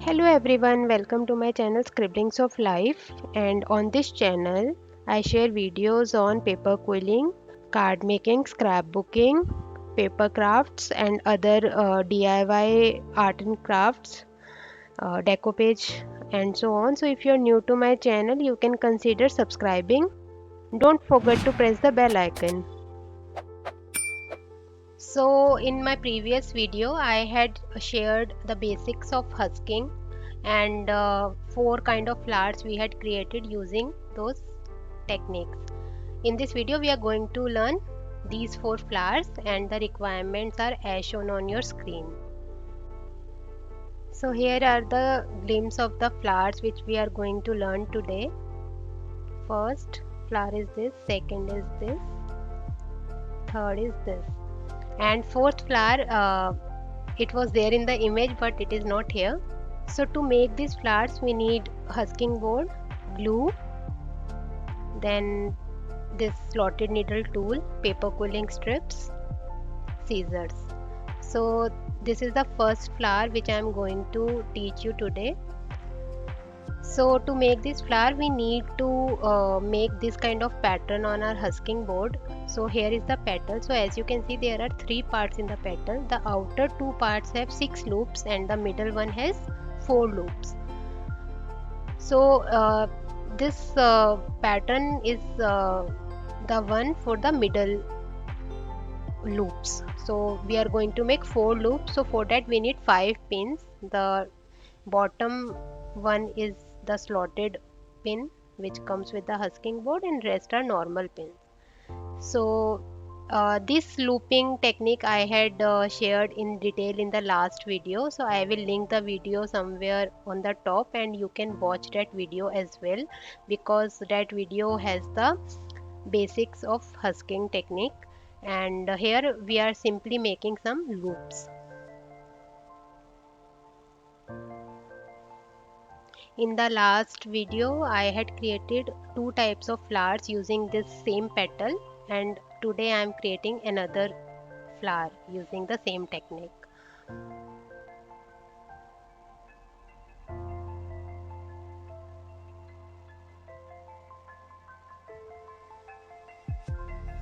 Hello everyone, welcome to my channel Scribblings of Life, and on this channel I share videos on paper quilling, card making, scrapbooking, paper crafts and other DIY art and crafts, decoupage and so on. So if you're new to my channel, you can consider subscribing. Don't forget to press the bell icon. So in my previous video I had shared the basics of husking and four kind of flowers we had created using those techniques. In this video we are going to learn these four flowers and the requirements are as shown on your screen. So here are the glimpse of the flowers which we are going to learn today. First flower is this, second is this, third is this, and fourth flower it was there in the image but it is not here. So to make these flowers we need husking board, glue, then this slotted needle tool, paper quilling strips, scissors. So this is the first flower which I am going to teach you today. So to make this flower we need to make this kind of pattern on our husking board. So here is the petal. So as you can see there are three parts in the petal. The outer two parts have 6 loops and the middle one has 4 loops. So this pattern is the one for the middle loops. So we are going to make 4 loops. So for that we need 5 pins. The bottom one is the slotted pin which comes with the husking board and rest are normal pins. So this looping technique I had shared in detail in the last video, so I will link the video somewhere on the top and you can watch that video as well, because that video has the basics of husking technique, and here we are simply making some loops. In the last video I had created two types of flowers using this same petal, and today I am creating another flower using the same technique.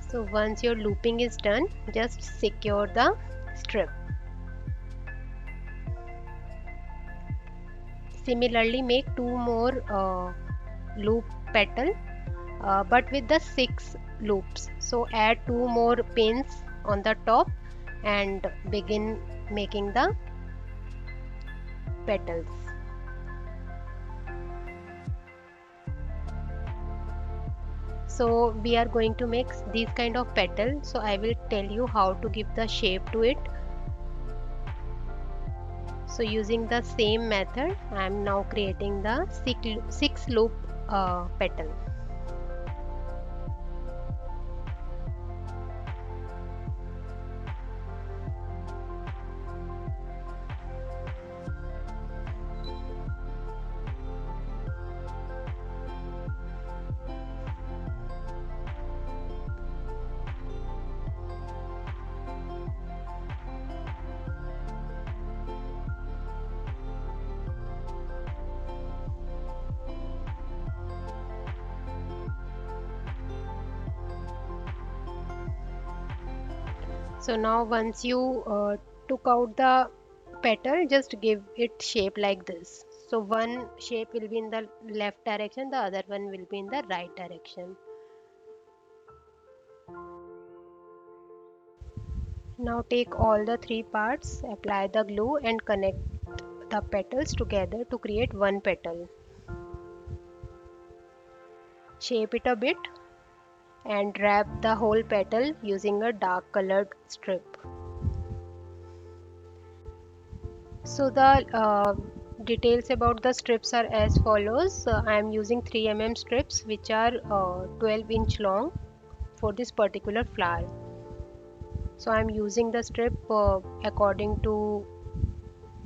So once your looping is done, just secure the strip. Similarly make two more loop petal but with the 6 loops. So add 2 more pins on the top and begin making the petals. So we are going to make these kind of petals, so I will tell you how to give the shape to it. So using the same method I am now creating the 6 loop petal. So now once you took out the petal, just give it shape like this. So one shape will be in the left direction, the other one will be in the right direction. Now take all the three parts, apply the glue and connect the petals together to create one petal. Shape it a bit and wrap the whole petal using a dark colored strip. So the details about the strips are as follows. I am using 3 mm strips which are 12-inch long for this particular flower. So I am using the strip according to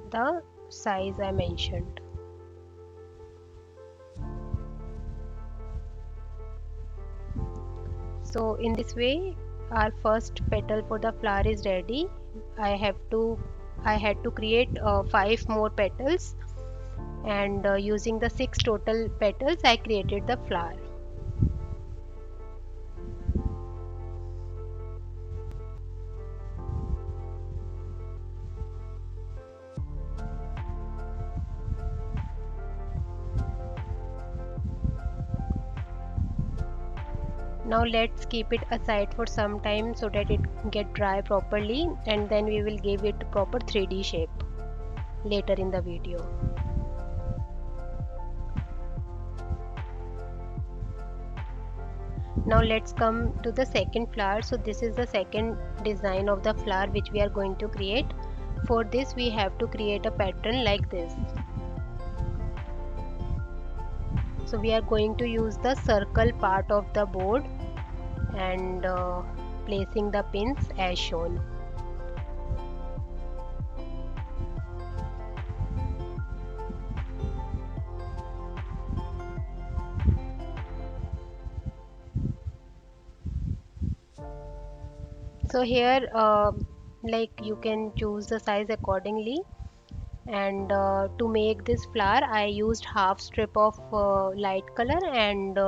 the size I mentioned. So in this way our first petal for the flower is ready. I had to create 5 more petals and using the 6 total petals I created the flower. Now let's keep it aside for some time so that it get dry properly, and then we will give it proper 3D shape later in the video. Now let's come to the second flower. So this is the second design of the flower which we are going to create. For this we have to create a pattern like this. So we are going to use the circle part of the board and placing the pins as shown. So here like you can choose the size accordingly, and to make this flower I used half strip of light color and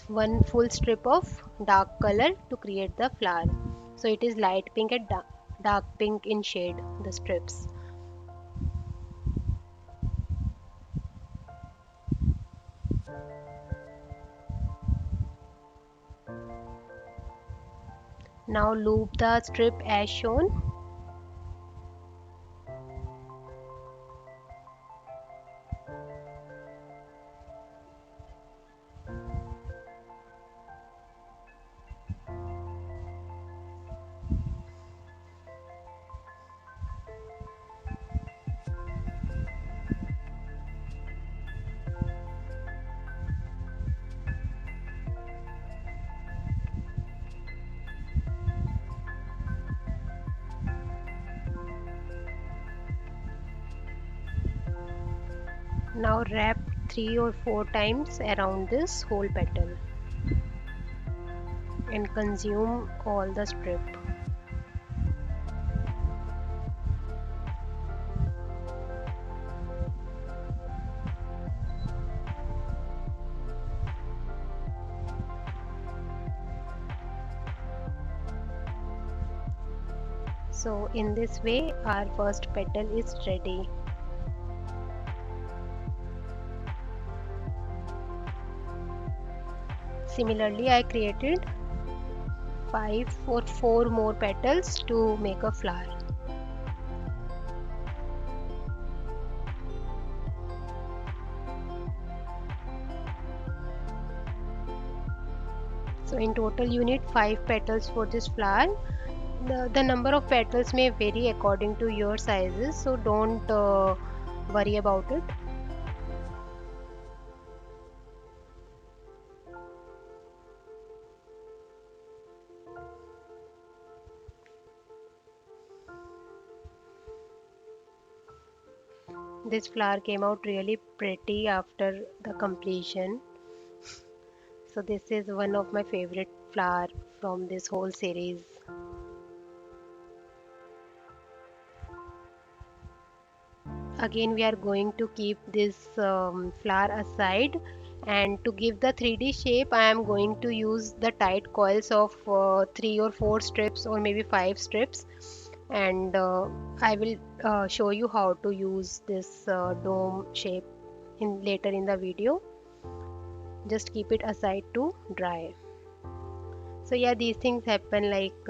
one full strip of dark color to create the flower. So it is light pink and dark pink in shade, the strips. Now loop the strip as shown. Now wrap 3 or 4 times around this whole petal and consume all the strip. So in this way our first petal is ready. Similarly I created 5 or 4 more petals to make a flower. So in total you need 5 petals for this flower. The number of petals may vary according to your sizes, so don't worry about it. This flower came out really pretty after the completion. So this is one of my favorite flower from this whole series. Again we are going to keep this flower aside, and to give the 3D shape I am going to use the tight coils of 3 or 4 strips or maybe 5 strips, and I will show you how to use this dome shape in later in the video. Just keep it aside to dry. So yeah, these things happen like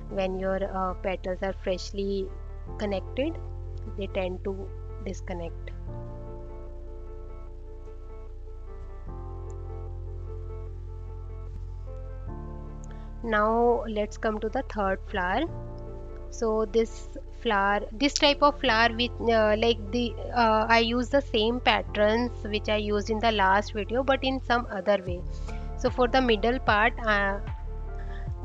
when your petals are freshly connected, they tend to disconnect. Now let's come to the third flower. So this flower, this type of flower with like the I use the same patterns which I used in the last video but in some other way. So for the middle part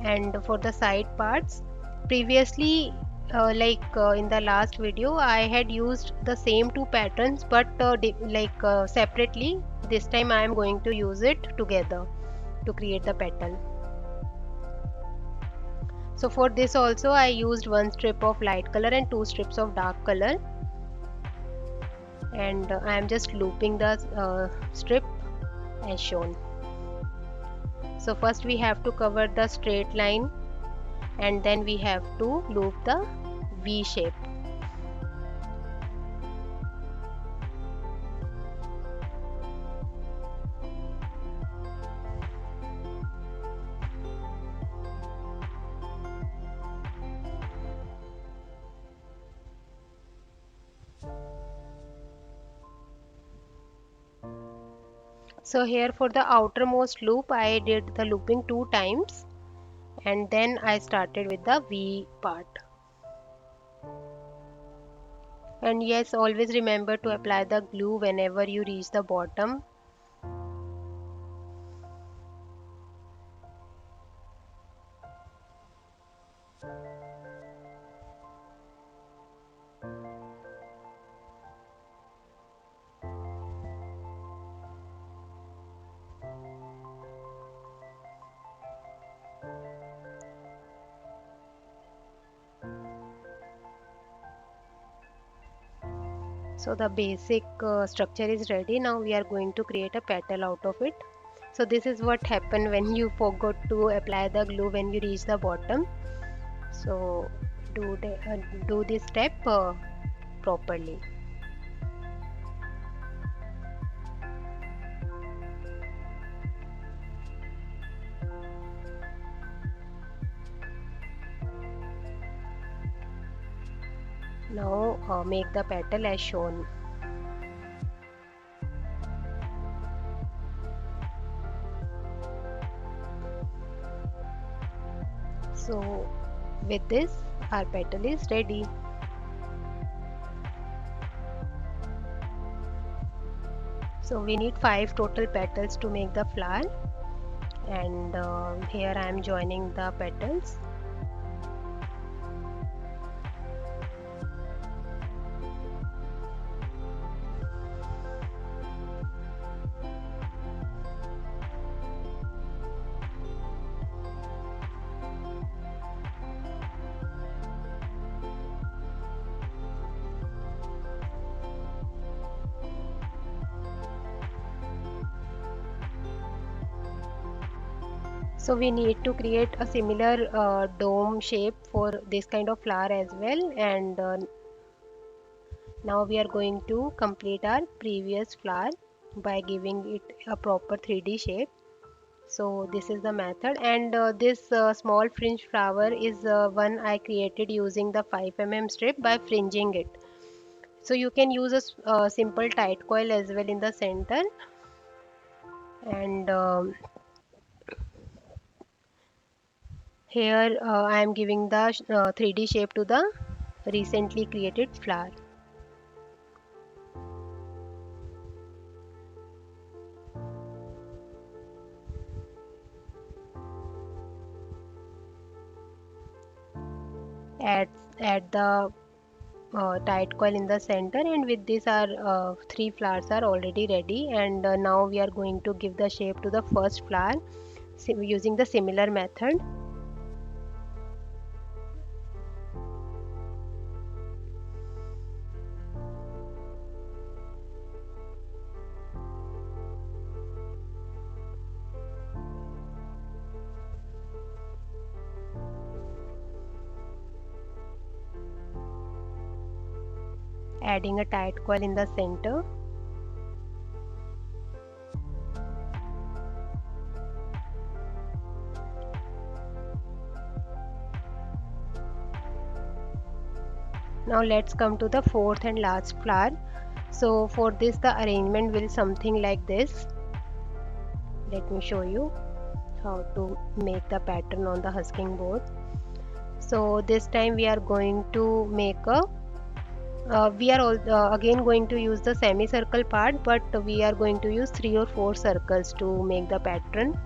and for the side parts, previously in the last video I had used the same two patterns but separately. This time I am going to use it together to create the petal. So for this also I used one strip of light color and two strips of dark color. and I am just looping the strip as shown. So first we have to cover the straight line, and then we have to loop the V shape. So here for the outermost loop I did the looping 2 times, and then I started with the V part. And yes, always remember to apply the glue whenever you reach the bottom. So the basic structure is ready. Now we are going to create a petal out of it. So this is what happened when you forgot to apply the glue when you reach the bottom. So do this step properly. Now make the petal as shown. So with this our petal is ready. So we need 5 total petals to make the flower, and here I am joining the petals. So we need to create a similar dome shape for this kind of flower as well, and now we are going to complete our previous flower by giving it a proper 3D shape. So this is the method, and this small fringe flower is one I created using the 5 mm strip by fringing it. So you can use a simple tight coil as well in the center, and here I am giving the 3D shape to the recently created flower. Add the tight coil in the center, and with this our 3 flowers are already ready, and now we are going to give the shape to the first flower using the similar method. Adding a tight coil in the center. Now let's come to the fourth and last flower. So for this the arrangement will something like this. Let me show you how to make the pattern on the husking board. So this time we are going to make a we are again going to use the semicircle part, but we are going to use 3 or 4 circles to make the pattern,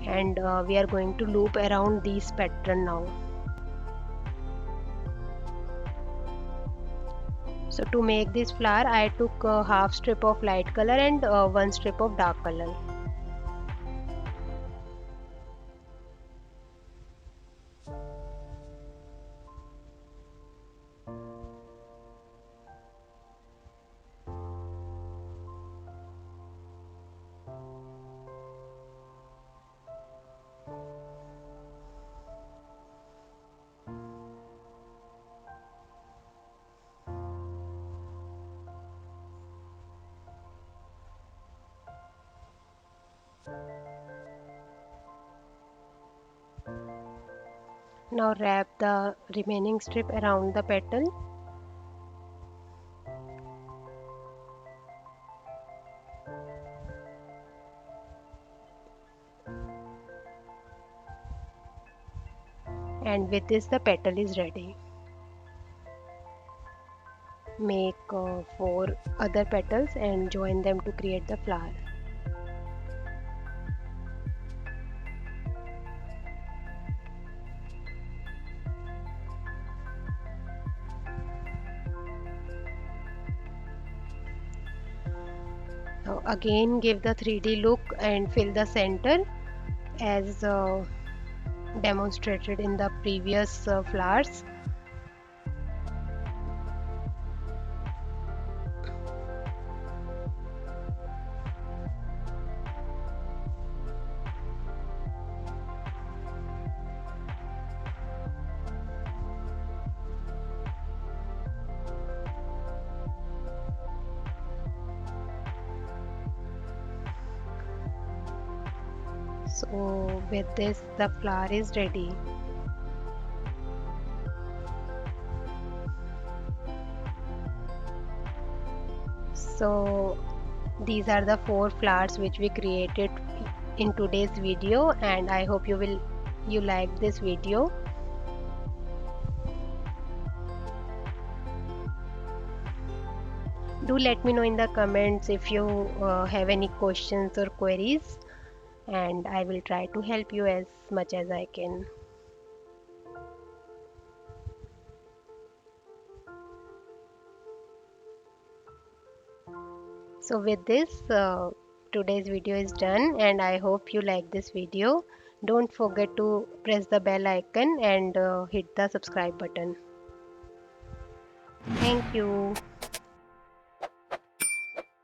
and we are going to loop around this pattern now. So to make this flower I took a half strip of light color and 1 strip of dark color. Now wrap the remaining strip around the petal. And with this the petal is ready. Make 4 other petals and join them to create the flower. Now again give the 3D look and fill the center as demonstrated in the previous flowers. So with this the flower is ready. So these are the 4 flowers which we created in today's video, and I hope you like this video. Do let me know in the comments if you have any questions or queries, and I will try to help you as much as I can. So with this today's video is done, and I hope you like this video. Don't forget to press the bell icon and hit the subscribe button. Thank you.